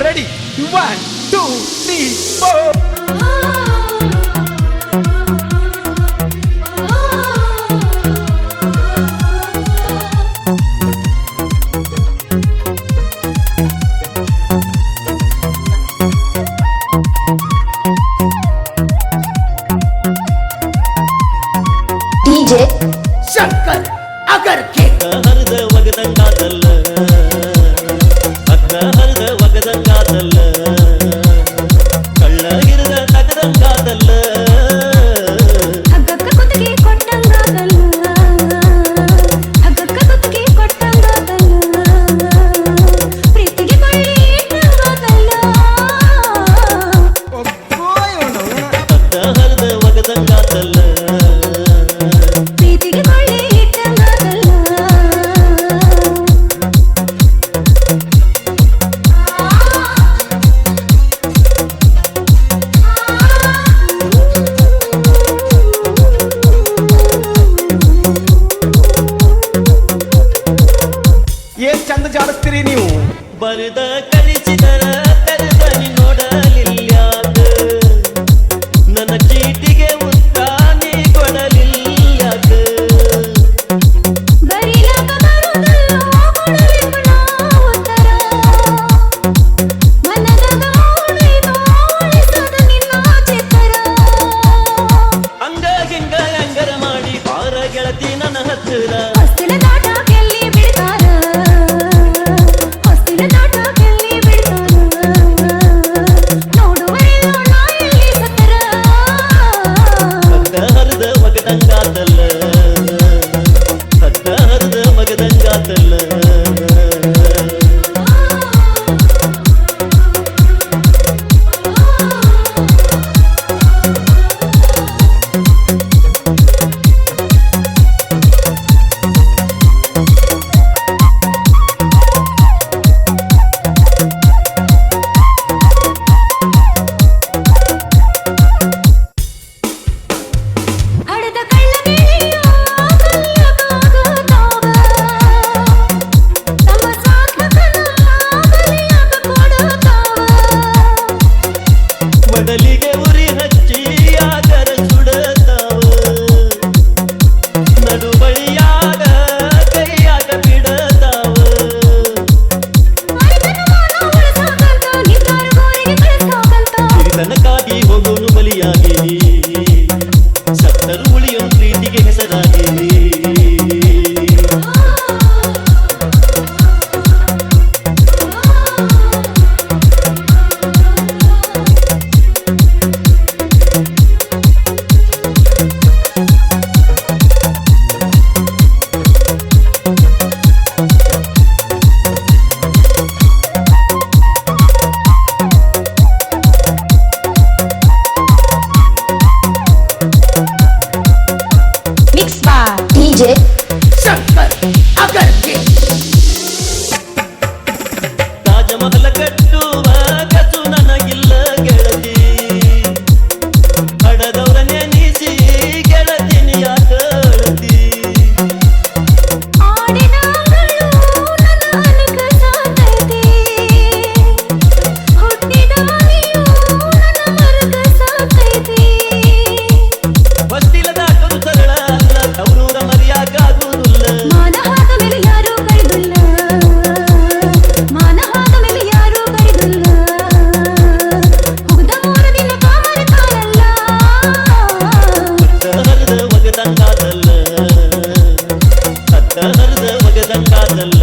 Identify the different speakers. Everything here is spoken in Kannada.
Speaker 1: ರೆಡಿ 1 2 3 4
Speaker 2: DJ
Speaker 1: ಶಂಕರ್ ಅಗರ್ ಕೆ
Speaker 3: ಹರಿದ ಒಗದಂಗಾದಲ್ಲ ಅಕ್ಕ ಹರಿದ ಒಗದಂಗಾದಲ್ಲ ಕಳ್ಳ ಹಿರಿದ ತಗದಂಗಾದಲ್ಲ
Speaker 4: ಹಗ್ಗಕ್ಕ ಕುತ್ತಿಗೆ ಕೊಟ್ಟಂಗಾದಲ್ಲ ಹಗ್ಗಕ್ಕ ಕುತ್ತಿಗೆ ಕೊಟ್ಟಂಗಾದಲ್ಲ ಪ್ರೀತಿಗೆ ಬಳ್ಳಿ ಇಟ್ಟಂಗಾದಲ್ಲ
Speaker 3: ಅಕ್ಕ ಹರಿದ ಒಗದಂಗಾದಲ್ಲ
Speaker 4: ಪ್ರೀತಿಗೆ ಬಳ್ಳಿ ಇಟ್ಟಂಗಾದಲ್ಲ
Speaker 1: ಏನ್ ಚಂದ ಜಾಡಿಸ್ತೀರಿ ನೀವು
Speaker 3: ಬರೆದ ಕಳಿಸಿದರ ತೆರೆದನಿ ನೋಡಲಿಲ್ಯಾಕ ನನ್ನ ಚೀಟಿಗೆ ಉತ್ತಾನೆ ಕೊಡಲಿಲ್ಯಾಕ
Speaker 4: ಬರಿಲಾಕ ಬರುವುದಲ್ಲ ಕೊಡಬೇಕು ನಾವು ಉತ್ತರ ಮನದಾಗ ಉಳಿದು ಉಳಿಸದ ನಿನ್ನ ಚಿತ್ತರ
Speaker 3: ಹಂಗ ಹಿಂಗ ಹಂಗರ ಮಾಡಿ ಬಾರ ಗೆಳತಿ ನನ್ನ ಹತ್ತಿರ
Speaker 4: ಹೊಸ್ತಿಲ ದಾಟ ಕೆಲ್ಲಿ ಬಿಡ್ತಾರ ಹೊಸ್ತಿಲ ದಾಟ ಕೆಲ್ಲಿ ಬಿಡ್ತಾರ ನೋಡುವರೆಲ್ಲ ನಾ ಎಲ್ಲಿ ಸತ್ತರ
Speaker 3: ಹಗ್ಗ ಹರಿದ ಒಗದಂಗಾತಲ್ಲ ಹಗ್ಗ ಹರಿದ ಒಗದಂಗಾತಲ್ಲ
Speaker 4: ಹಡದ ಕಳ್ಳಗಿಳಿಯ ಕಲ್ಲಗಾಗತಾವ ತಮ್ಮ ಸ್ವಾರ್ಥಕನ ಬಲಿಯಾಗ ಕೊಡತಾವ
Speaker 3: ಮಡಲಿಗೆ ಉರಿ ಹಚ್ಚಿ ಆಗರ ಸುಡತಾವ ನಡುಬಳಿಯಾಗ ಕೈಯಾಗ ಬಿಡತಾವ
Speaker 4: ಮರಿತನ ಮಾನ ಉಳಿಸಾಕಂತ ನಿಂತಾರ ಗೋರಿಗೆ ಕಳಿಸಾಕಂತ
Speaker 3: ಹಿರಿತನಕ್ಕಾಗಿ ಹೋಗೋನು ಬಲಿಯಾಗಿ ಸತ್ತರು ಉಳಿಯೋ ಪ್ರೀತಿಗೆ ಹೆಸರಾಗಿ
Speaker 2: Mixed by DJ
Speaker 1: ಶಂಕರ್ ಅಗರ್ ಕೆ
Speaker 3: ತಾಜಮಹಲ ಕಟ್ಟುವ ಕಸು ನನಗಿಲ್ಲ ಗೆಳತಿ ಹಡದವ್ರ ನೆನೆಸಿ ಗೆಳತಿನಿ ಯಾಕಳತಿ
Speaker 4: ಆಡಿನಗಳು ನನ್ನ ಅನಕ ಸಾತೈತಿ ಹುಟ್ಟಿದಾಗಿಯೂ ನನ್ನ ಮರಕ ಸಾತೈತಿ
Speaker 3: ಹೊಸ್ತಿಲ ದಾಟದು ಸರಳ ಅಲ್ಲ ತವರೂರ ಮರೆಯಾಕಾಗುವುದಿಲ್ಲ
Speaker 4: ಮಾನ ಹಾದ ಮೇಲೆ ಯಾರೂ ಕರೆದಿಲ್ಲ ಮಾನ ಹಾದ ಮೇಲೆ ಯಾರೂ ಕರೆದಿಲ್ಲ ಮುಗ್ದ ಮೂರು ದಿನ ಕಾಮರ ಕಾಲಲ್ಲ
Speaker 3: ಹರಿದ ಒಗದಂಗಾದಲ್ಲ ಹತ್ತ ಹರಿದ ಒಗದಂಗಾದಲ್ಲ